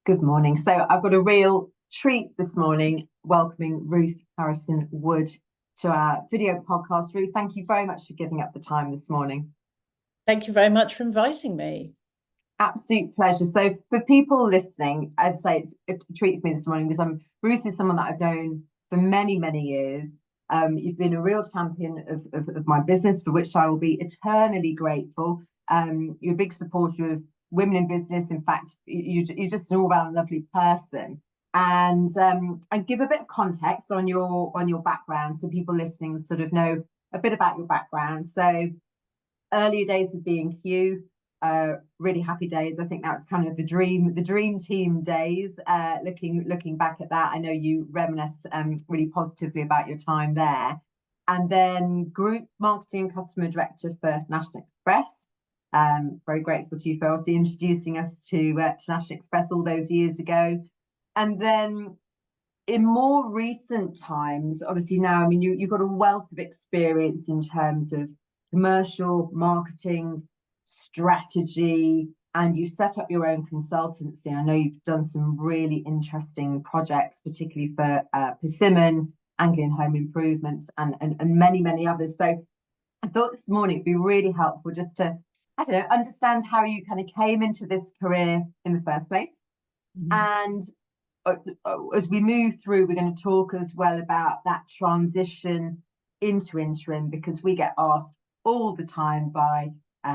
Good morning. So I've got a real treat this morning, welcoming Ruth Harrison-Wood to our video podcast. Ruth, thank you very much for giving up the time this morning. Thank you very much for inviting me. Absolute pleasure. So for people listening, as I say, it's a treat for me this morning because Ruth is someone that I've known for many, many years. You've been a real champion of my business, for which I will be eternally grateful. You're a big supporter of women in business. In fact, you're just an all-round lovely person. And give a bit of context on your background, so people listening sort of know a bit about your background. So earlier days with B&Q, really happy days. I think that was kind of the dream team days. Looking back at that, I know you reminisce really positively about your time there. And then group marketing and customer director for National Express. Very grateful to you for obviously introducing us to National Express all those years ago. And then in more recent times, obviously now, I mean, you've got a wealth of experience in terms of commercial marketing, strategy, and you set up your own consultancy. I know you've done some really interesting projects, particularly for Persimmon, Anglian Home Improvements, and many, many others. So I thought this morning it'd be really helpful just to, I don't know, understand how you kind of came into this career in the first place. And as we move through, we're going to talk as well about that transition into interim, because we get asked all the time by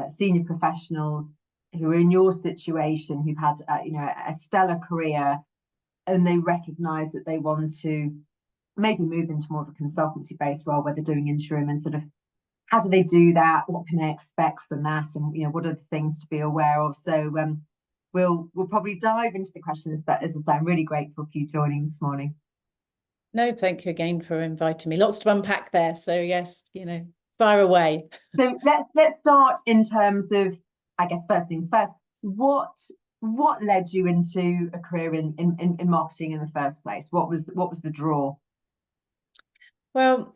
senior professionals who are in your situation, who've had a stellar career, and they recognise that they want to maybe move into more of a consultancy-based role where they're doing interim, and sort of how do they do that? What can they expect from that? And what are the things to be aware of? So we'll probably dive into the questions, but as I say, I'm really grateful for you joining this morning. No, thank you again for inviting me. Lots to unpack there. So yes, fire away. So let's start in terms of, I guess, first things first. What led you into a career in marketing in the first place? What was the draw? Well,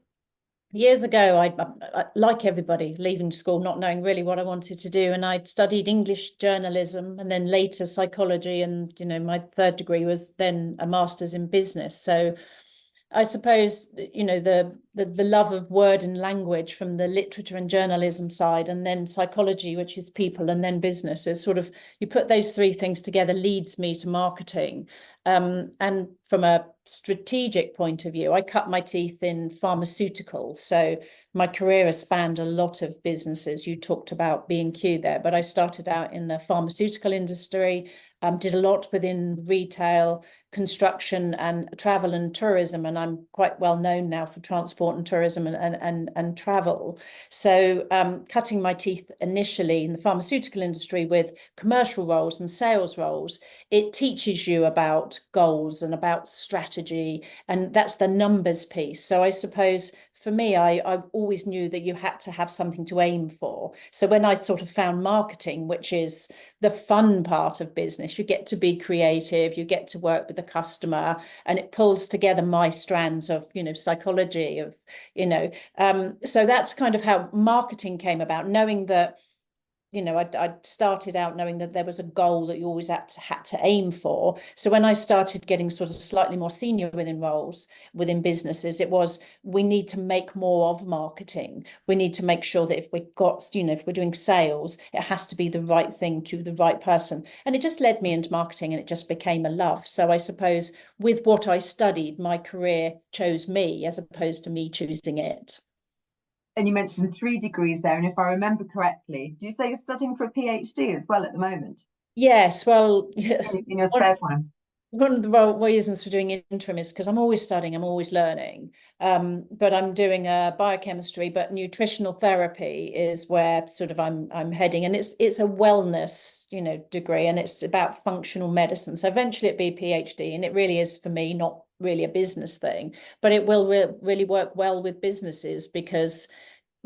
years ago, I like everybody, leaving school, not knowing really what I wanted to do. And I'd studied English journalism and then later psychology. And, my third degree was then a master's in business. So I suppose, the love of word and language from the literature and journalism side, and then psychology, which is people, and then business, is sort of, you put those three things together, leads me to marketing. And from a strategic point of view, I cut my teeth in pharmaceuticals. So my career has spanned a lot of businesses. You talked about B&Q there, but I started out in the pharmaceutical industry, did a lot within retail, construction, and travel and tourism, and I'm quite well known now for transport and tourism and travel. So cutting my teeth initially in the pharmaceutical industry with commercial roles and sales roles, it teaches you about goals and about strategy, and that's the numbers piece. So I suppose for me, I always knew that you had to have something to aim for. So when I sort of found marketing, which is the fun part of business, you get to be creative, you get to work with the customer, and it pulls together my strands of, psychology of, so that's kind of how marketing came about, knowing that, I started out knowing that there was a goal that you always had to aim for. So when I started getting sort of slightly more senior within roles, within businesses, it was, we need to make more of marketing. We need to make sure that if if we're doing sales, it has to be the right thing to the right person. And it just led me into marketing, and it just became a love. So I suppose with what I studied, my career chose me as opposed to me choosing it. And you mentioned 3 degrees there, and if I remember correctly, do you say you're studying for a PhD as well at the moment? Yes, well, in your spare time. One of the reasons for doing interim is because I'm always studying, I'm always learning. But I'm doing a biochemistry, but nutritional therapy is where sort of I'm heading, and it's a wellness, degree, and it's about functional medicine. So eventually it'll be a PhD, and it really is for me not really a business thing, but it will really work well with businesses, because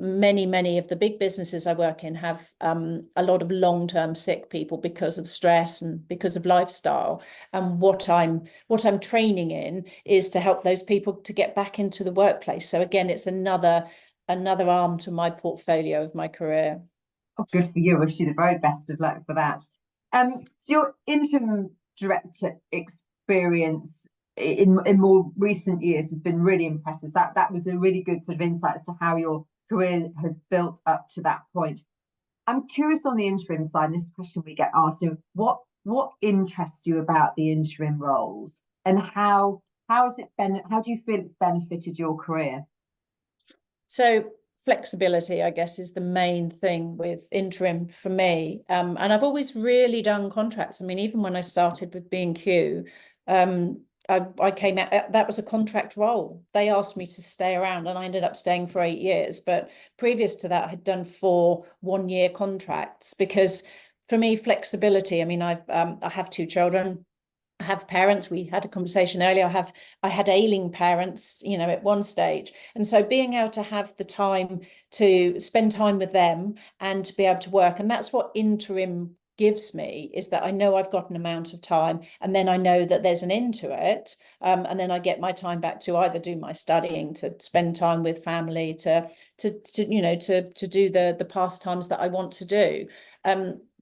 many of the big businesses I work in have a lot of long-term sick people because of stress and because of lifestyle. And what I'm training in is to help those people to get back into the workplace. So again, it's another arm to my portfolio of my career. Oh, good for you. Wish you the very best of luck for that. So your interim director experience in more recent years has been really impressive. That was a really good sort of insight as to how your career has built up to that point. I'm curious on the interim side, and this is a question we get asked, what interests you about the interim roles, and how do you feel it's benefited your career? So flexibility, I guess, is the main thing with interim for me. And I've always really done contracts. I mean, even when I started with B&Q, I came out, that was a contract role. They asked me to stay around and I ended up staying for 8 years. But previous to that, I had done 4 one-year contracts because for me, flexibility, I mean, I have 2 children. I have parents. We had a conversation earlier. I had ailing parents, you know, at one stage. And so being able to have the time to spend time with them and to be able to work. And that's what interim gives me, is that I know I've got an amount of time and then I know that there's an end to it. And then I get my time back to either do my studying, to spend time with family, to do the pastimes that I want to do.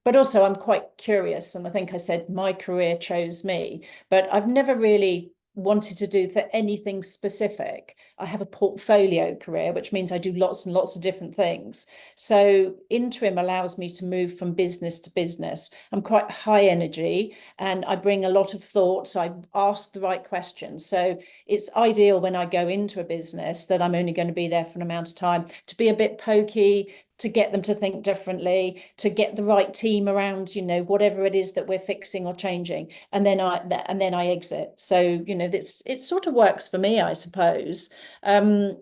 But also I'm quite curious, and I think I said my career chose me, but I've never really wanted to do for anything specific. I have a portfolio career, which means I do lots and lots of different things. So interim allows me to move from business to business. I'm quite high energy and I bring a lot of thoughts. I ask the right questions. So it's ideal when I go into a business that I'm only going to be there for an amount of time, to be a bit pokey, to get them to think differently, to get the right team around, you know, whatever it is that we're fixing or changing, and then I exit. So, you know, it sort of works for me, I suppose. You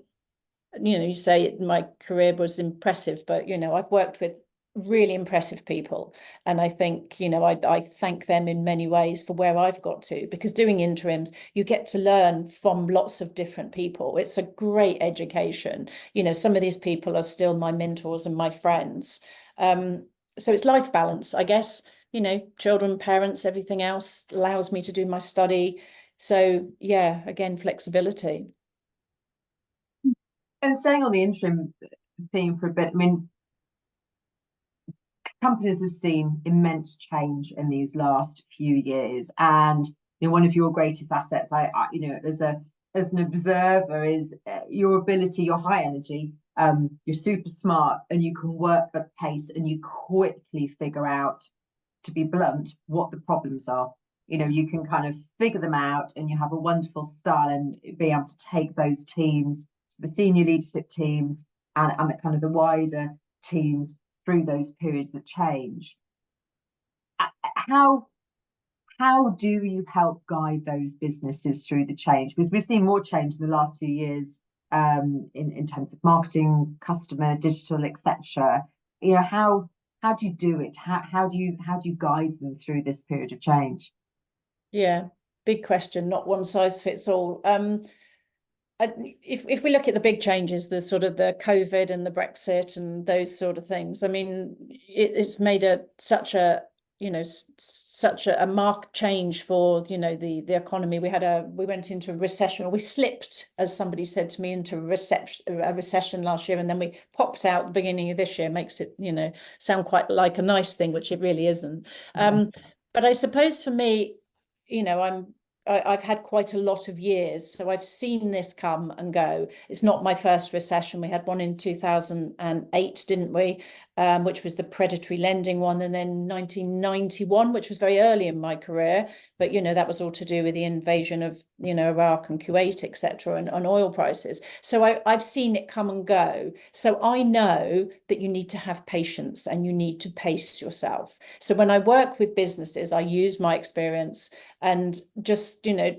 know, you say my career was impressive, but, you know, I've worked with really impressive people. And I think, you know, I thank them in many ways for where I've got to, because doing interims, you get to learn from lots of different people. It's a great education. You know, some of these people are still my mentors and my friends. So it's life balance, I guess, you know, children, parents, everything else allows me to do my study. So yeah, again, flexibility. And staying on the interim theme for a bit, I mean, companies have seen immense change in these last few years, and you know, one of your greatest assets, you know, as an observer, is your ability, your high energy. You're super smart, and you can work at pace, and you quickly figure out, to be blunt, what the problems are. You know, you can kind of figure them out, and you have a wonderful style and be able to take those teams, the senior leadership teams, and the kind of the wider teams through those periods of change. How do you help guide those businesses through the change? Because we've seen more change in the last few years, in terms of marketing, customer, digital, etc. You know, how do you do it? How do you guide them through this period of change? Yeah, big question, not one size fits all. If we look at the big changes, the sort of the COVID and the Brexit and those sort of things, I mean, it's made such a marked change for, you know, the economy. We went into a recession, or we slipped, as somebody said to me, into a recession last year, and then we popped out at the beginning of this year. Makes it, you know, sound quite like a nice thing, which it really isn't. But I suppose for me, you know, I've had quite a lot of years, so I've seen this come and go. It's not my first recession. We had one in 2008, didn't we? Which was the predatory lending one, and then 1991, which was very early in my career. But, you know, that was all to do with the invasion of, you know, Iraq and Kuwait, etc., and oil prices. So I've seen it come and go. So I know that you need to have patience and you need to pace yourself. So when I work with businesses, I use my experience and just, you know,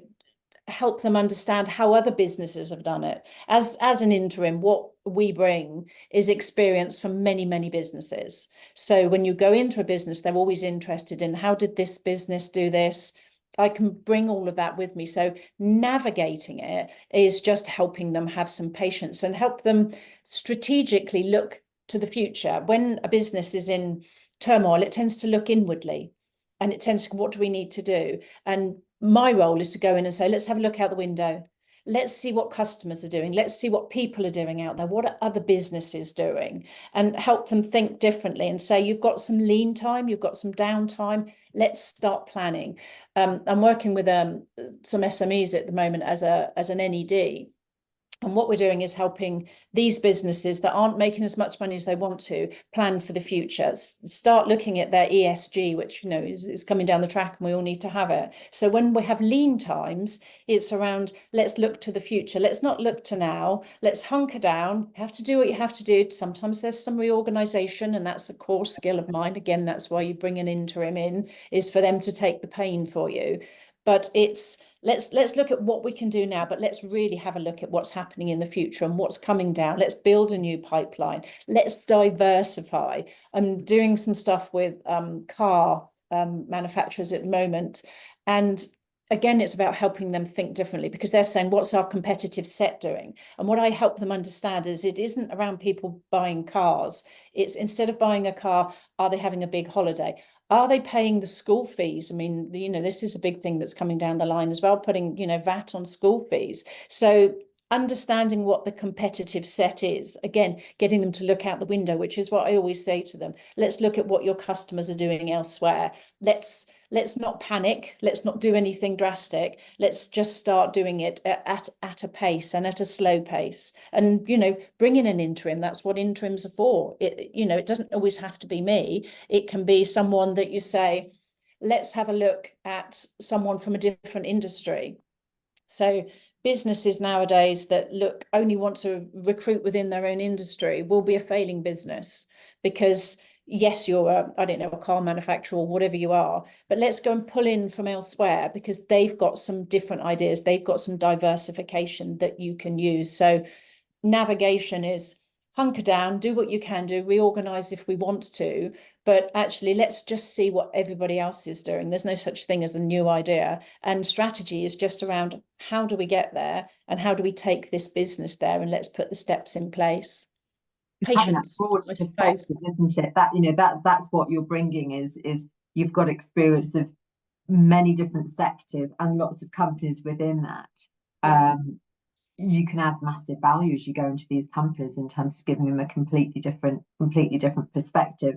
help them understand how other businesses have done it. As an interim, what we bring is experience from many, many businesses. So when you go into a business, they're always interested in, how did this business do this? I can bring all of that with me. So navigating it is just helping them have some patience and help them strategically look to the future. When a business is in turmoil, it tends to look inwardly, and it tends to, what do we need to do? And my role is to go in and say, let's have a look out the window. let's see what customers are doing. Let's see what people are doing out there. What are other businesses doing? And help them think differently and say, you've got some lean time, you've got some downtime. Let's start planning. I'm working with some SMEs at the moment as an NED. And what we're doing is helping these businesses that aren't making as much money as they want to plan for the future, start looking at their ESG, which, you know, is coming down the track and we all need to have it. So when we have lean times, it's around, let's look to the future. Let's not look to now. Let's hunker down. You have to do what you have to do. Sometimes there's some reorganization, and that's a core skill of mine. Again, that's why you bring an interim in, is for them to take the pain for you. But it's, let's look at what we can do now, but let's really have a look at what's happening in the future and what's coming down. Let's build a new pipeline. Let's diversify. I'm doing some stuff with car manufacturers at the moment. And again, it's about helping them think differently, because they're saying, what's our competitive set doing? And what I help them understand is it isn't around people buying cars. It's, instead of buying a car, are they having a big holiday? Are they paying the school fees? I mean, you know, this is a big thing that's coming down the line as well, putting, you know, VAT on school fees. So understanding what the competitive set is, again, getting them to look out the window, which is what I always say to them. Let's look at what your customers are doing elsewhere. Let's not panic. Let's not do anything drastic. Let's just start doing it at a pace, and at a slow pace. And, you know, bring in an interim. That's what interims are for. It, you know, it doesn't always have to be me. It can be someone that you say, let's have a look at someone from a different industry. So businesses nowadays that only want to recruit within their own industry will be a failing business, because yes, you're I don't know, a car manufacturer or whatever you are, but let's go and pull in from elsewhere, because they've got some different ideas. They've got some diversification that you can use. So navigation is hunker down, do what you can do, reorganize if we want to, but actually let's just see what everybody else is doing. There's no such thing as a new idea. And strategy is just around, how do we get there and how do we take this business there, and let's put the steps in place. Having that Patience, broad I suppose. perspective, isn't it? That, you know, that's what you're bringing, is you've got experience of many different sectors and lots of companies within that. You can add massive value as you go into these companies in terms of giving them a completely different perspective.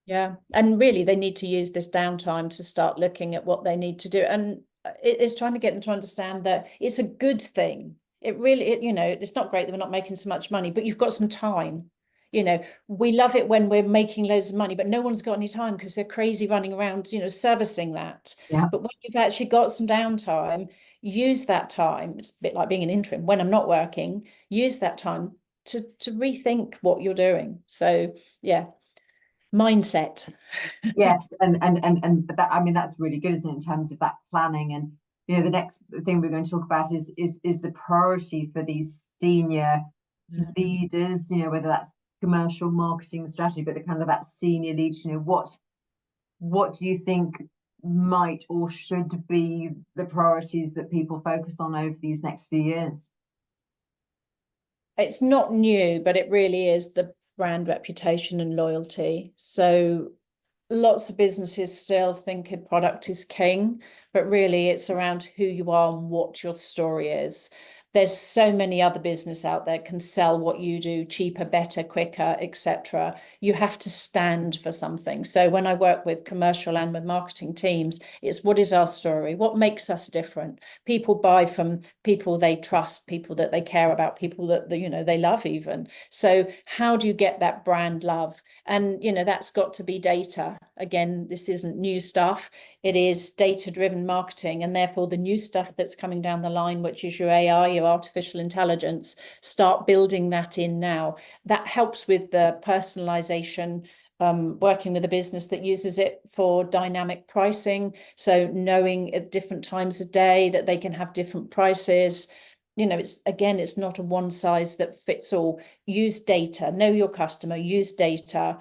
Yeah, and really they need to use this downtime to start looking at what they need to do, and it is trying to get them to understand that it's a good thing. It really, you know, it's not great that we're not making so much money, but you've got some time. You know, we love it when we're making loads of money, but no one's got any time because they're crazy running around, you know, servicing that. Yeah. But when you've actually got some downtime, use that time. It's a bit like being an interim. When I'm not working, use that time to rethink what you're doing. So yeah, mindset. Yes, and that, I mean, that's really good, isn't it, in terms of that planning. And, you know, the next thing we're going to talk about is the priority for these senior leaders, you know, whether that's commercial marketing strategy, but the kind of that senior leadership, you know, what do you think might or should be the priorities that people focus on over these next few years? It's not new, but it really is the brand reputation and loyalty. So lots of businesses still think a product is king, but really it's around who you are and what your story is. There's so many other business out there can sell what you do cheaper, better, quicker, etc. You have to stand for something. So when I work with commercial and with marketing teams, it's, what is our story? What makes us different? People buy from people they trust, people that they care about, people that you know they love even. So how do you get that brand love? And you know, that's got to be data. Again, this isn't new stuff. It is data-driven marketing, and therefore the new stuff that's coming down the line, which is your AI, your artificial intelligence, start building that in now. That helps with the personalization, working with a business that uses it for dynamic pricing. So knowing at different times of day that they can have different prices. You know, it's not a one size that fits all. Use data, know your customer, use data.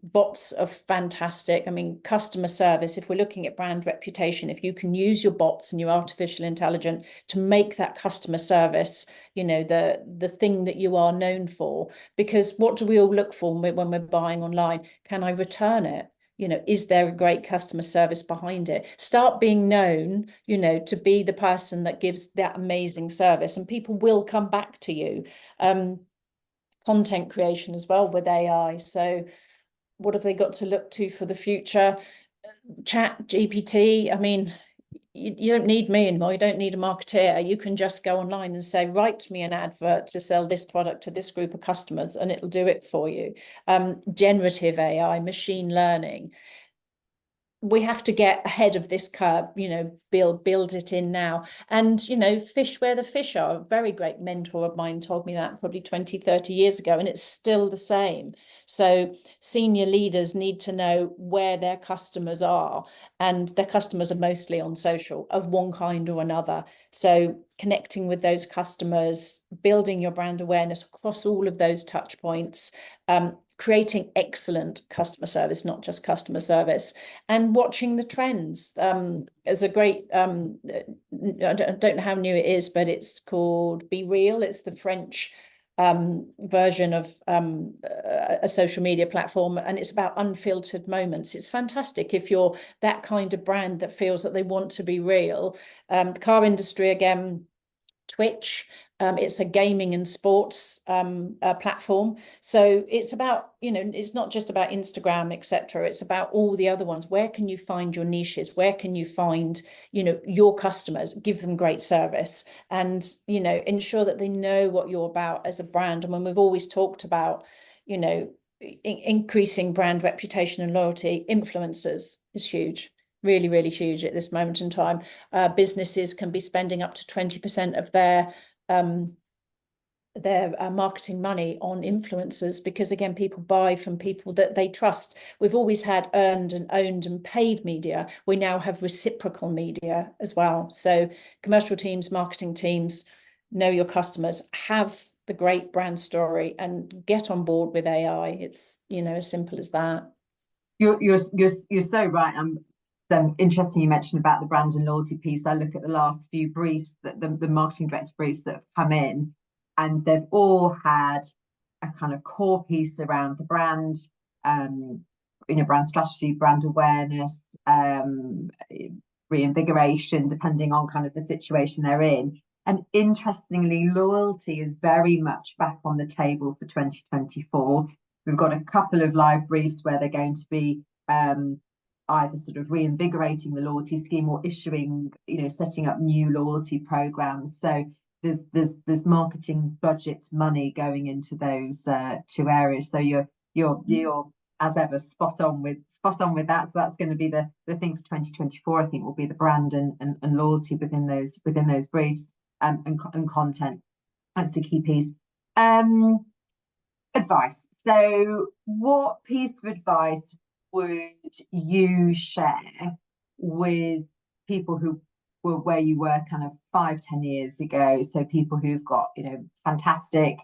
Bots are fantastic. I mean, customer service, if we're looking at brand reputation, if you can use your bots and your artificial intelligence to make that customer service, you know, the thing that you are known for. Because what do we all look for when we're buying online? Can I return it? You know, is there a great customer service behind it? Start being known, you know, to be the person that gives that amazing service, and people will come back to you. Content creation as well with AI. So what have they got to look to for the future? Chat GPT. I mean, you don't need me anymore. You don't need a marketeer. You can just go online and say, write me an advert to sell this product to this group of customers, and it'll do it for you. Generative AI, machine learning. We have to get ahead of this curve, you know, build it in now. And, you know, fish where the fish are. A very great mentor of mine told me that probably 20, 30 years ago, and it's still the same. So senior leaders need to know where their customers are, and their customers are mostly on social of one kind or another. So connecting with those customers, building your brand awareness across all of those touch points, creating excellent customer service, not just customer service, and watching the trends. As a great, I don't know how new it is, but it's called Be Real. It's the French version of a social media platform, and it's about unfiltered moments. It's fantastic if you're that kind of brand that feels that they want to be real. The car industry, again, Twitch, it's a gaming and sports platform. So it's about, you know, it's not just about Instagram, etc. It's about all the other ones. Where can you find your niches? Where can you find, you know, your customers? Give them great service, and, you know, ensure that they know what you're about as a brand. And when we've always talked about, you know, increasing brand reputation and loyalty, influencers is huge. Really, really huge at this moment in time. Businesses can be spending up to 20% of their marketing money on influencers, because again, people buy from people that they trust. We've always had earned and owned and paid media. We now have reciprocal media as well. So commercial teams, marketing teams, know your customers, have the great brand story, and get on board with AI. It's, you know, as simple as that. You're so right. Interesting you mentioned about the brand and loyalty piece. I look at the last few briefs, that the marketing director briefs that have come in, and they've all had a kind of core piece around the brand, you know, brand strategy, brand awareness, reinvigoration, depending on kind of the situation they're in. And interestingly, loyalty is very much back on the table for 2024. We've got a couple of live briefs where they're going to be either sort of reinvigorating the loyalty scheme or issuing, you know, setting up new loyalty programs. So there's marketing budget money going into those two areas. So you're as ever spot on with that. So that's going to be the thing for 2024. I think will be the brand and loyalty within those briefs, and content. That's a key piece. Advice. So what piece of advice would you share with people who were where you were kind of 5-10 years ago? So people who've got, you know, fantastic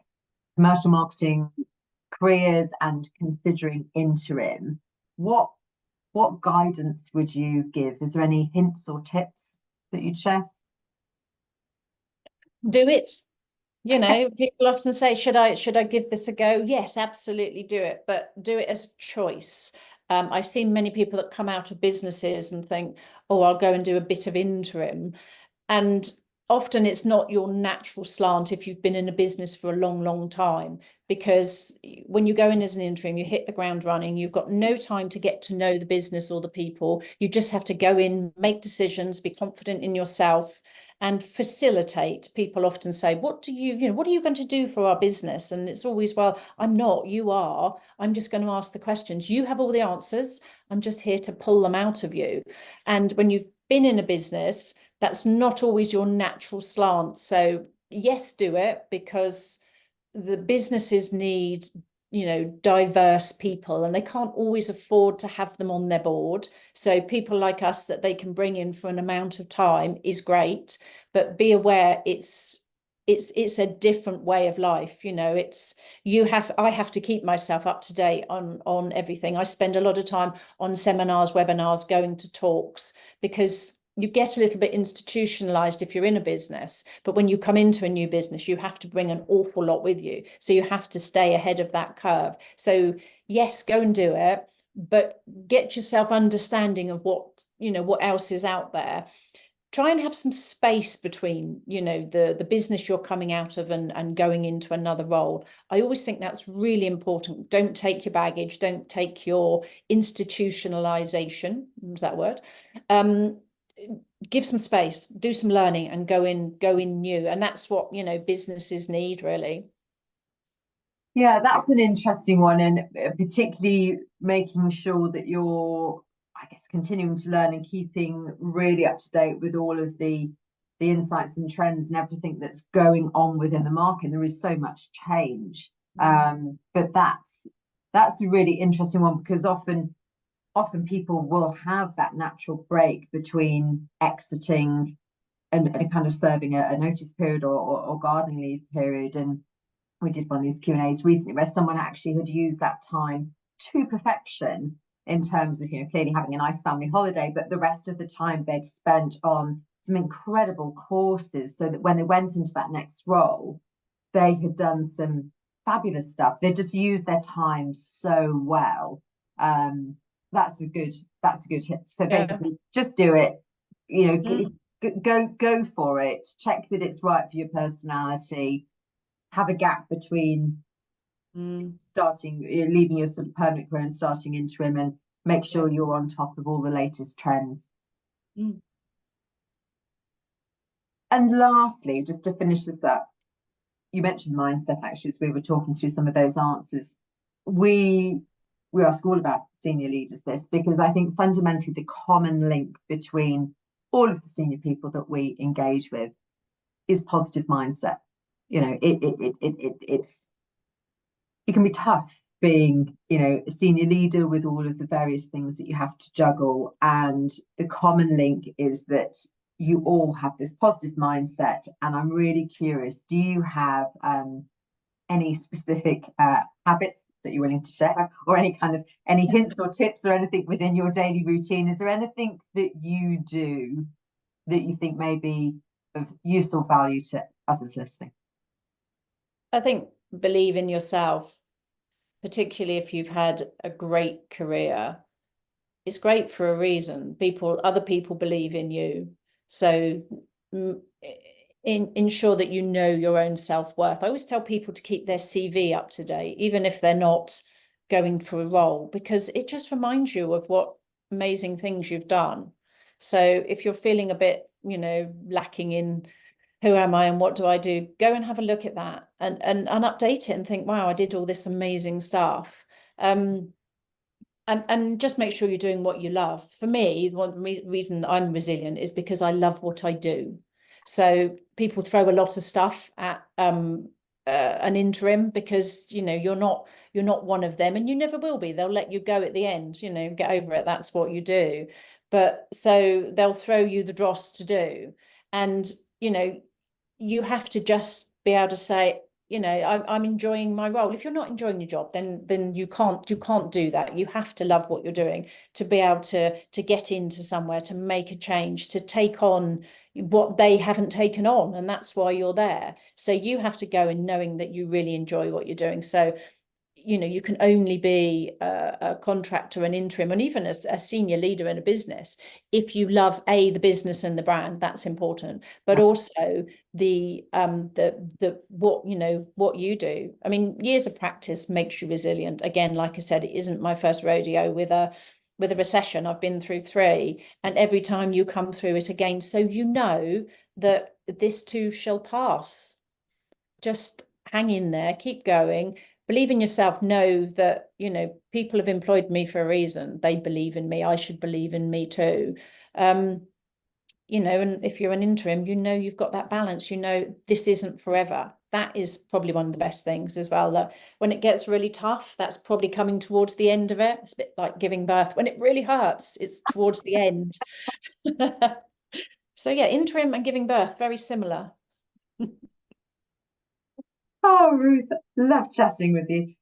commercial marketing careers and considering interim. What guidance would you give? Is there any hints or tips that you'd share? Do it. You know, people often say, should I give this a go? Yes, absolutely do it, but do it as a choice. I've seen many people that come out of businesses and think, oh, I'll go and do a bit of interim. And often it's not your natural slant if you've been in a business for a long, long time, because when you go in as an interim, you hit the ground running. You've got no time to get to know the business or the people. You just have to go in, make decisions, be confident in yourself, and facilitate. People often say, what are you going to do for our business? And it's always, well, I'm not, you are. I'm just going to ask the questions. You have all the answers. I'm just here to pull them out of you. And when you've been in a business, that's not always your natural slant. So yes, do it, because the businesses need, you know, diverse people, and they can't always afford to have them on their board. So people like us that they can bring in for an amount of time is great, but be aware it's a different way of life. You know, I have to keep myself up to date on everything. I spend a lot of time on seminars, webinars, going to talks, because you get a little bit institutionalized if you're in a business, but when you come into a new business, you have to bring an awful lot with you. So you have to stay ahead of that curve. So yes, go and do it, but get yourself understanding of what, what else is out there. Try and have some space between, the business you're coming out of and going into another role. I always think that's really important. Don't take your baggage, don't take your institutionalization, is that word? Give some space, do some learning, and go in new. And that's what, businesses need, really. Yeah, that's an interesting one, and particularly making sure that you're, I guess, continuing to learn and keeping really up to date with all of the insights and trends and everything that's going on within the market. There is so much change, but that's a really interesting one, because often people will have that natural break between exiting and kind of serving a notice period or gardening leave period. And we did one of these Q&As recently where someone actually had used that time to perfection in terms of, clearly having a nice family holiday, but the rest of the time they'd spent on some incredible courses, so that when they went into that next role, they had done some fabulous stuff. They just used their time so well. That's a good hit. So basically, just do it. Go for it. Check that it's right for your personality. Have a gap between leaving your sort of permanent career and starting interim, and make sure you're on top of all the latest trends. And lastly, just to finish this up, you mentioned mindset, actually, as we were talking through some of those answers. We ask all about senior leaders this, because I think fundamentally the common link between all of the senior people that we engage with is positive mindset. It can be tough being, a senior leader with all of the various things that you have to juggle. And the common link is that you all have this positive mindset. And I'm really curious, do you have any specific habits that you're willing to share, or any hints or tips or anything within your daily routine? Is there anything that you do that you think may be of useful value to others listening? I think believe in yourself, particularly if you've had a great career. It's great for a reason. Other people believe in you. So ensure that you know your own self-worth. I always tell people to keep their CV up to date, even if they're not going for a role, because it just reminds you of what amazing things you've done. So if you're feeling a bit, lacking in who am I and what do I do, go and have a look at that and update it and think, wow, I did all this amazing stuff. And just make sure you're doing what you love. For me, one reason I'm resilient is because I love what I do. So people throw a lot of stuff at an interim, because you're not one of them, and you never will be. They'll let you go at the end, get over it. That's what you do. But so they'll throw you the dross to do, and you have to just be able to say, I'm enjoying my role. If you're not enjoying your job, then you can't do that. You have to love what you're doing to be able to get into somewhere, to make a change, to take on what they haven't taken on. And that's why you're there. So you have to go in knowing that you really enjoy what you're doing. So you can only be a contractor, an interim, and even a senior leader in a business if you love the business and the brand. That's important, but also the what you do. I mean, years of practice makes you resilient. Again, like I said, it isn't my first rodeo with a recession. I've been through 3, and every time you come through it again, so that this too shall pass. Just hang in there, keep going. Believe in yourself. Know that, people have employed me for a reason. They believe in me. I should believe in me too. And if you're an interim, you've got that balance. This isn't forever. That is probably one of the best things as well. That when it gets really tough, that's probably coming towards the end of it. It's a bit like giving birth. When it really hurts, it's towards the end. So yeah, interim and giving birth, very similar. Oh, Ruth, love chatting with you.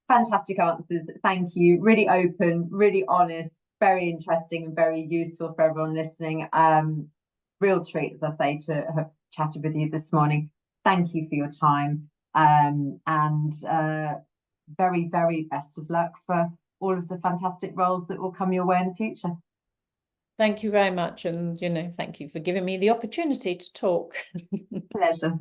Fantastic answers. Thank you. Really open, really honest, very interesting and very useful for everyone listening. Real treat, as I say, to have chatted with you this morning. Thank you for your time. And very, very best of luck for all of the fantastic roles that will come your way in the future. Thank you very much. And, thank you for giving me the opportunity to talk. Pleasure.